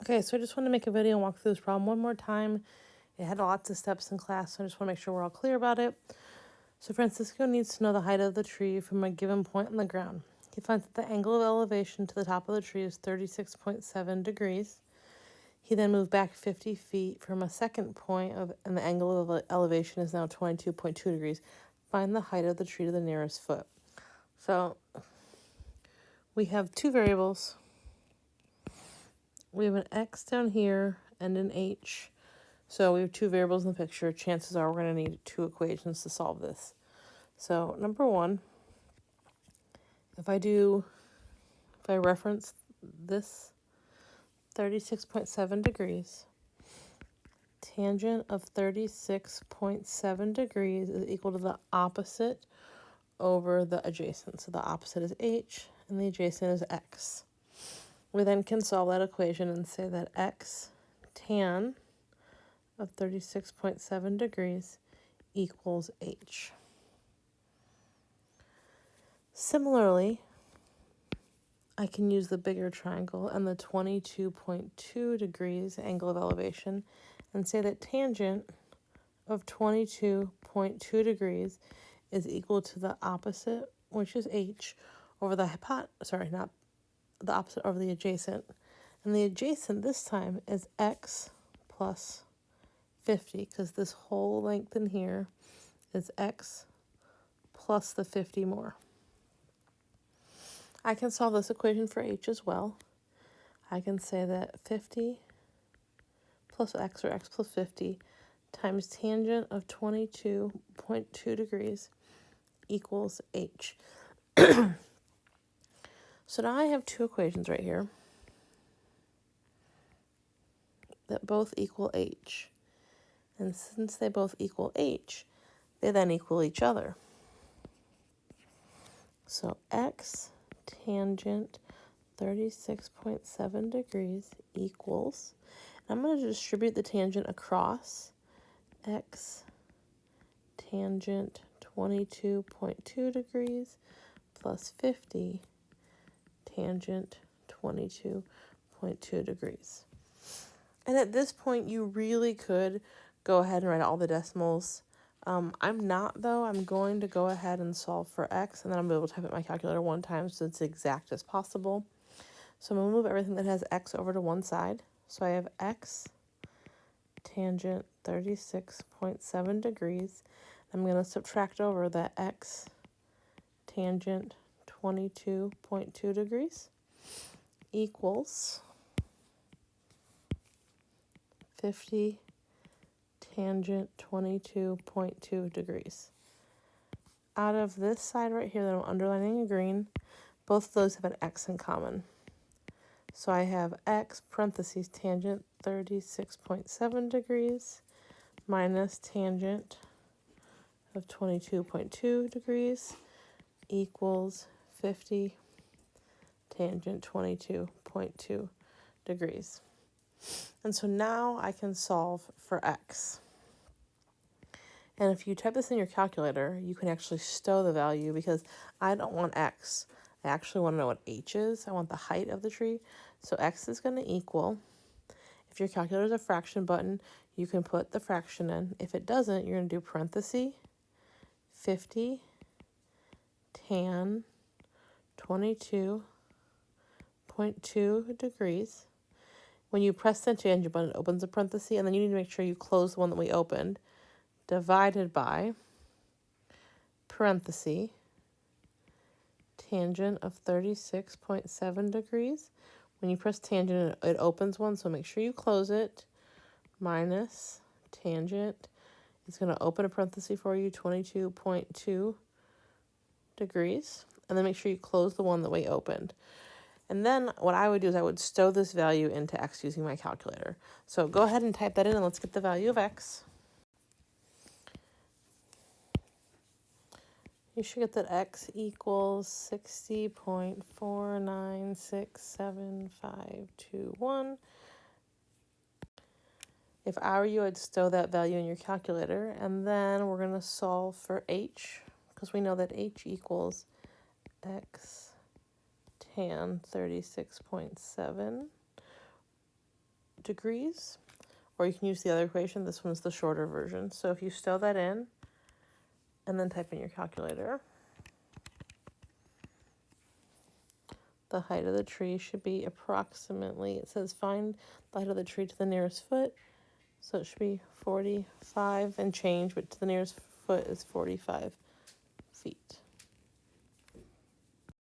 Okay, so I just want to make a video and walk through this problem one more time. It had lots of steps in class, so I just want to make sure we're all clear about it. So Francisco needs to know the height of the tree from a given point on the ground. He finds that the angle of elevation to the top of the tree is 36.7 degrees. He then moved back 50 feet from a second point, and the angle of elevation is now 22.2 degrees. Find the height of the tree to the nearest foot. So we have two variables. We have an x down here and an h. So we have two variables in the picture. Chances are we're going to need two equations to solve this. So number one, if I reference this 36.7 degrees, tangent of 36.7 degrees is equal to the opposite over the adjacent. So the opposite is h and the adjacent is x. We then can solve that equation and say that x tan of 36.7 degrees equals h. Similarly, I can use the bigger triangle and the 22.2 degrees angle of elevation and say that tangent of 22.2 degrees is equal to the opposite, which is h, over the not the opposite over the adjacent. And the adjacent this time is x plus 50, because this whole length in here is x plus the 50 more. I can solve this equation for h as well. I can say that 50 plus x, or x plus 50, times tangent of 22.2 degrees equals h. So now I have two equations right here that both equal h. And since they both equal h, they then equal each other. So x tangent 36.7 degrees equals, I'm going to distribute the tangent across, x tangent 22.2 degrees plus 50 tangent 22.2 degrees. And at this point, you really could go ahead and write all the decimals. I'm not, though. I'm going to go ahead and solve for x, and then I'm able to type it in my calculator one time so it's exact as possible. So I'm going to move everything that has x over to one side. So I have x tangent 36.7 degrees. I'm going to subtract over that x tangent 22.2 degrees equals 50 tangent 22.2 degrees. Out of this side right here that I'm underlining in green, both of those have an x in common. So I have x parentheses tangent 36.7 degrees minus tangent of 22.2 degrees equals 50 tangent 22.2 degrees. And so now I can solve for x. And if you type this in your calculator, you can actually stow the value, because I don't want x. I actually want to know what h is. I want the height of the tree. So x is going to equal, if your calculator is a fraction button, you can put the fraction in. If it doesn't, you're going to do parenthesis 50 tan 22.2 degrees. When you press the tangent button, it opens a parenthesis, and then you need to make sure you close the one that we opened, divided by parenthesis tangent of 36.7 degrees. When you press tangent, it opens one, so make sure you close it, minus tangent. It's going to open a parenthesis for you, 22.2 degrees, and then make sure you close the one that we opened. And then what I would do is I would stow this value into x using my calculator. So go ahead and type that in, and let's get the value of x. You should get that x equals 60.496751. If I were you, I'd stow that value in your calculator, and then we're going to solve for h, because we know that h equals x tan 36.7 degrees, or you can use the other equation. This one's the shorter version. So if you stow that in and then type in your calculator, the height of the tree should be approximately, it says find the height of the tree to the nearest foot. So it should be 45 and change, but to the nearest foot is 45 feet.